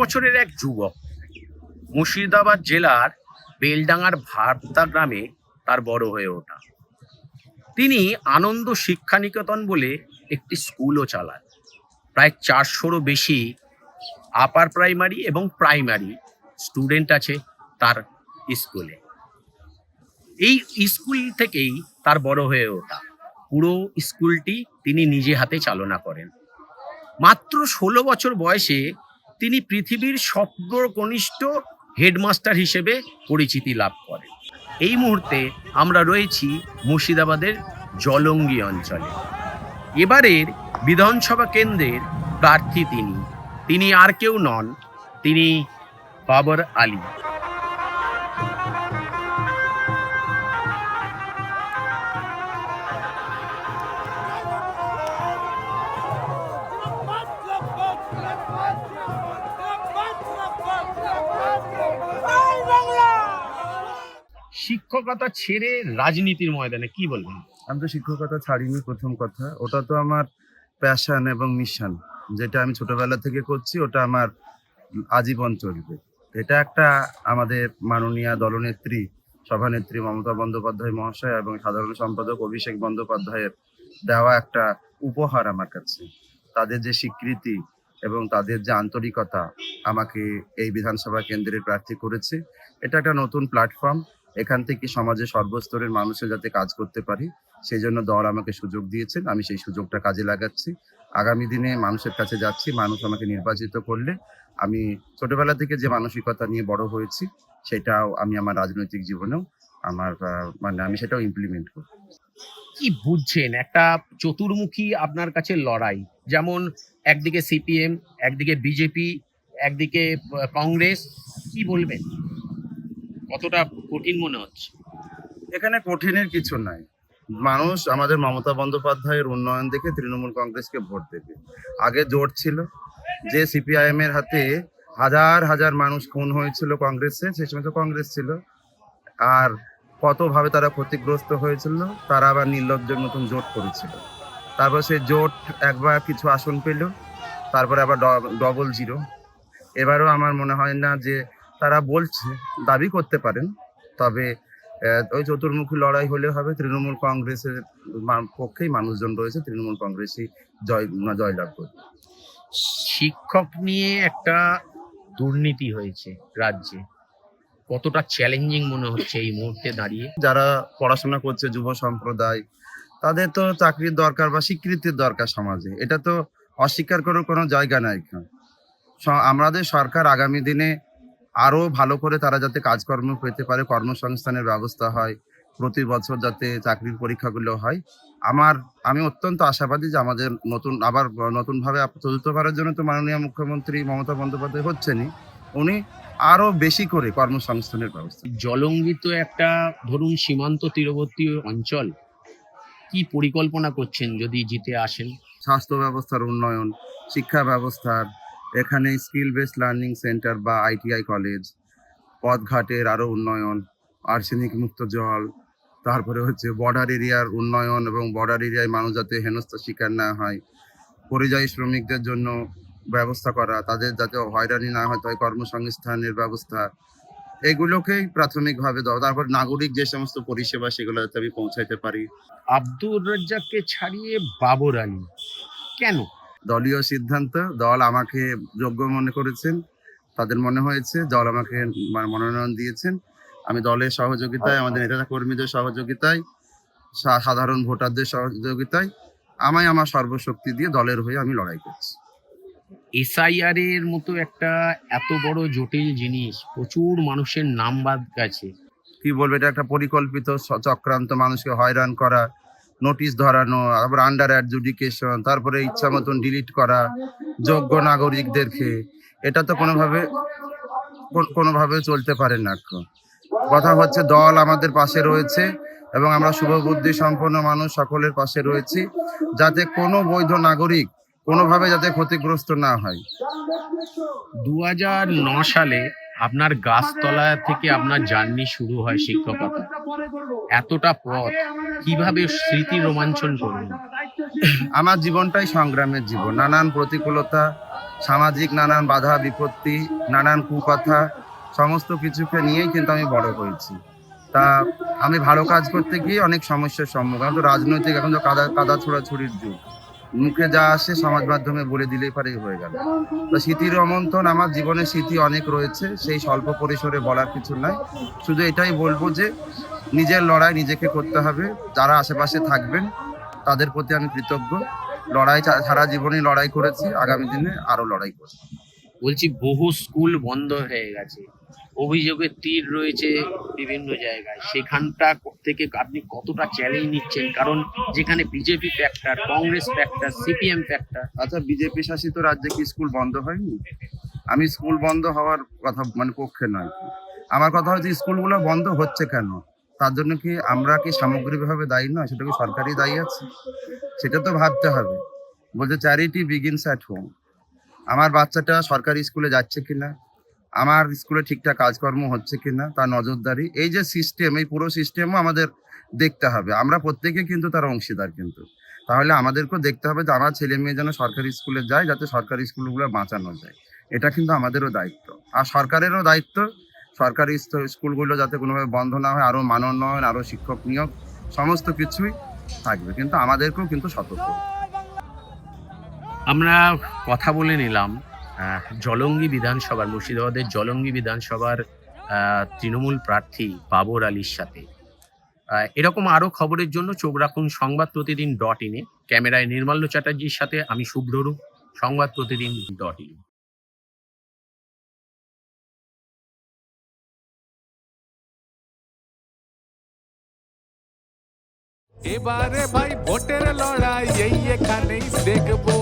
বছরের এক যুবক, মুর্শিদাবাদ জেলার বেলডাঙ্গার ভারদা গ্রামে তার বড় হয়ে ওঠা। তিনি আনন্দ শিক্ষানিকেতন বলে একটি স্কুলও চালান। প্রায় 400-রও বেশি আপার প্রাইমারি এবং প্রাইমারি স্টুডেন্ট আছে তার স্কুলে। এই স্কুল থেকেই তার বড় হয়ে ওঠা। পুরো স্কুলটি তিনি নিজে হাতে চালনা করেন। মাত্র 16 বছর বয়সে তিনি পৃথিবীর সর্বকনিষ্ঠ হেডমাস্টার হিসেবে পরিচিতি লাভ করেন। এই মুহূর্তে আমরা রয়েছি মুর্শিদাবাদের জলঙ্গি অঞ্চলে। এবারের বিধানসভা কেন্দ্রের প্রার্থী তিনি আর কেউ নন, তিনি বাবর আলী। শিক্ষকতা ছেড়ে রাজনীতির ময়দানে কি বলবেন? আমি তো শিক্ষকতা ছাড়িনি, প্রথম কথা। ওটা তো আমার প্যাশন এবং মিশন, যেটা আমি ছোটবেলা থেকে করছি, ওটা আমার আজীবন চলবে। এটা একটা আমাদের মাননীয় দলনেত্রী, সভানেত্রী মমতা বন্দ্যোপাধ্যায় মহাশয় এবং সাধারণ সম্পাদক অভিষেক বন্দ্যোপাধ্যায়ের দেওয়া একটা উপহার আমার কাছে। তাদের যে স্বীকৃতি এবং তাদের যে আন্তরিকতা আমাকে এই বিধানসভা কেন্দ্রের প্রার্থী করেছে, এটা একটা নতুন প্ল্যাটফর্ম। এখান থেকে সমাজের সর্বস্তরের মানুষের যাতে কাজ করতে পারি, সেই জন্য দল আমাকে সুযোগ দিয়েছেন। আমি সেই সুযোগটা কাজে লাগাচ্ছি। আগামী দিনে মানুষের কাছে যাচ্ছি। মানুষ আমাকে নির্বাচিত করলে আমি ছোটবেলা থেকে যে মানসিকতা নিয়ে বড় হয়েছি, সেটাও আমি আমার রাজনৈতিক জীবনেও আমি সেটাও ইমপ্লিমেন্ট করি। কি বুঝছেন একটা চতুর্মুখী আপনার কাছে লড়াই, যেমন একদিকে সিপিএম, একদিকে বিজেপি, একদিকে কংগ্রেস, কি বলবেন? কতটা কঠিন মনে হচ্ছে? এখানে কঠিনের কিছু নাই। মানুষ আমাদের মমতা বন্দ্যোপাধ্যায়ের উন্নয়ন দেখে তৃণমূল কংগ্রেসকে ভোট দেবে। আগে জোট ছিল, যে সিপিআইএম এর হাতে হাজার হাজার মানুষ খুন হয়েছিল কংগ্রেসে, সেই সময় তো কংগ্রেস ছিল। আর কতভাবে তারা ক্ষতিগ্রস্ত হয়েছিল, তারা আবার নির্লজ্জের মতন জোট করেছিল। তারপর সেই জোট একবার কিছু আসন পেল, তারপরে আবার ডবল জিরো। এবারও আমার মনে হয় না যে তারা বলছে, দাবি করতে পারেন, তবে ওই চতুর্মুখী লড়াই হলে হবে। তৃণমূল কংগ্রেসের পক্ষেই মানুষজন রয়েছে, তৃণমূল কংগ্রেসই জয়লাভ করবে। শিক্ষক নিয়ে একটা দুর্নীতি হয়েছে রাজ্যে, কতটা চ্যালেঞ্জিং মনে হচ্ছে এই মুহূর্তে দাঁড়িয়ে? যারা পড়াশোনা করছে, যুব সম্প্রদায়, তাদের তো চাকরির দরকার বা স্বীকৃতির দরকার সমাজে। এটা তো অস্বীকার করার কোনো জায়গা নাই। আমাদের সরকার আগামী দিনে আরো ভালো করে তারা যাতে কাজকর্ম পেতে পারে, কর্মসংস্থানের ব্যবস্থা হয়, প্রতি বছর যাতে চাকরির পরীক্ষাগুলো হয়। আমি অত্যন্ত আশাবাদী যে আমাদের নতুনভাবে চতুর্থ করার জন্য তো মাননীয় মুখ্যমন্ত্রী মমতা বন্দ্যোপাধ্যায় হচ্ছেনই, উনি আরো বেশি করে কর্মসংস্থানের ব্যবস্থা। জলঙ্গি তো একটা ধরুন সীমান্ত তীরবর্তী অঞ্চল, কি পরিকল্পনা করছেন যদি জিতে আসেন? স্বাস্থ্য ব্যবস্থার উন্নয়ন, শিক্ষা ব্যবস্থার, এখানে স্কিল বেসড লার্নিং সেন্টার বা ITI কলেজ, পথঘাটের আরো উন্নয়ন, আর্সেনিক মুক্ত জল, তারপরে হচ্ছে বর্ডার এরিয়ার উন্নয়ন এবং বর্ডার এরিয়ায় মানুষ যাতে হেনস্থার শিকার না হয়, পরিযায়ী শ্রমিকদের জন্য ব্যবস্থা করা, তাদের যাতে হয়রানি না হয়, তাই কর্মসংস্থানের ব্যবস্থা, এগুলোকেই প্রাথমিকভাবে দেওয়া। তারপর নাগরিক যে সমস্ত পরিষেবা, সেগুলো যাতে আমি পৌঁছাইতে পারি। আব্দুর রাজ্জাককে ছাড়িয়ে বাবর আলী কেন? দলীয় সিদ্ধান্ত। দল আমাকে যোগ্য মনে করেছেন, তাদের মনে হয়েছে, দল আমাকে মনোনয়ন দিয়েছেন। আমি দলের সহযোগিতায়, আমাদের নেতা কর্মীদের সহযোগিতায়, সাধারণ ভোটারদের সহযোগিতায় আমার সর্বশক্তি দিয়ে দলের হয়ে আমি লড়াই করছি। SIR এর মতো একটা এত বড় জটিল জিনিস, প্রচুর মানুষের নাম বাদ গেছে। কি বলবো, এটা একটা পরিকল্পিত চক্রান্ত, মানুষকে হয়রান করা, নোটিশ ধরানো, আবার আন্ডার অ্যাডজুডিকেশন, তারপরে ইচ্ছা মতন ডিলিট করা যোগ্য নাগরিকদেরকে। এটা তো কোনোভাবে চলতে পারে না। কথা হচ্ছে, দল আমাদের পাশে রয়েছে এবং আমরা শুভবুদ্ধি সম্পন্ন মানুষ সকলের পাশে রয়েছি, যাতে কোনো বৈধ নাগরিক কোনোভাবে যাতে ক্ষতিগ্রস্ত না হয়। 2009 সালে আপনার গাছতলা থেকে আপনার জার্নি শুরু হয় শিক্ষকতা। এতটা পথ কিভাবে স্মৃতি রোমাঞ্চন করলেন? আমার জীবনটাই সংগ্রামের জীবন। নানান প্রতিকূলতা, সামাজিক নানান বাধা বিপত্তি, নানান কুকথা, সমস্ত কিছুকে নিয়েই কিন্তু আমি বড় হয়েছি। তা আমি ভালো কাজ করতে গিয়ে অনেক সমস্যার সম্মুখীন। এখন তো রাজনৈতিক, এখন তো কাদা ছোড়াছুড়ির যুগ। মুখে যা আসে সমাজ মাধ্যমে বলে দিলেই পারেই হয়ে গেল। তো স্মৃতির রমন্থন, আমার জীবনে স্মৃতি অনেক রয়েছে, সেই স্বল্প পরিসরে বলার কিছু নাই। শুধু এটাই বলবো যে নিজের লড়াই নিজেকে করতে হবে। যারা আশেপাশে থাকবেন তাদের প্রতি আমি কৃতজ্ঞ। লড়াই সারা জীবনই লড়াই করেছি, আগামী দিনে আরো লড়াই করব। বলছি, বহু স্কুল বন্ধ হয়ে গেছে, অভিযোগের তীর রয়েছে বিভিন্ন জায়গায়, সেখানটা থেকে আপনি কতটা চ্যালেঞ্জ নিচ্ছেন? কারণ যেখানে BJP factor, Congress factor, CPM factor. আচ্ছা, বিজেপি শাসিত রাজ্যে কি স্কুল বন্ধ হয়নি? আমি স্কুল বন্ধ হওয়ার কথা পক্ষে নয়। আমার কথা হচ্ছে স্কুলগুলো বন্ধ হচ্ছে কেন? তার জন্য কি আমরা কি সামগ্রিকভাবে দায়ী নয়? সেটা কি সরকারই দায়ী আছে? সেটা তো ভাবতে হবে। বলছে চ্যারিটি বিগিনস অ্যাট হোম। আমার বাচ্চাটা সরকারি স্কুলে যাচ্ছে কিনা, আমার স্কুলে ঠিকঠাক কাজকর্ম হচ্ছে কিনা, তার নজরদারি, এই যে সিস্টেম, এই পুরো সিস্টেমও আমাদের দেখতে হবে। আমরা প্রত্যেকে কিন্তু তার অংশীদার কিন্তু। তাহলে আমাদেরকেও দেখতে হবে যে আমার ছেলে মেয়ে যেন সরকারি স্কুলে যায়, যাতে সরকারি স্কুলগুলো বাঁচানো যায়। এটা কিন্তু আমাদেরও দায়িত্ব। আর সরকারেরও দায়িত্ব সরকারি স্কুলগুলো যাতে কোনোভাবে বন্ধ না হয়, আরও মানোন্নয়ন, আরও শিক্ষক নিয়োগ, সমস্ত কিছুই থাকবে। কিন্তু আমাদেরকেও কিন্তু সতর্ক। আমরা কথা বলে নিলাম জলঙ্গি বিধানসভার, মুর্শিদাবাদের জলঙ্গি বিধানসভার তৃণমূল প্রার্থী বাবর আলীর সাথে। এরকম আরো খবরের জন্য চোখ রাখুন সংবাদপ্রতিদিন.in এ। ক্যামেরায় নির্মাল্য চ্যাটার্জির সাথে আমি শুভ্ররূপ, সংবাদপ্রতিদিন.in। এবারে ভাই ভোটের লড়াই এই এখানেই দেখবো।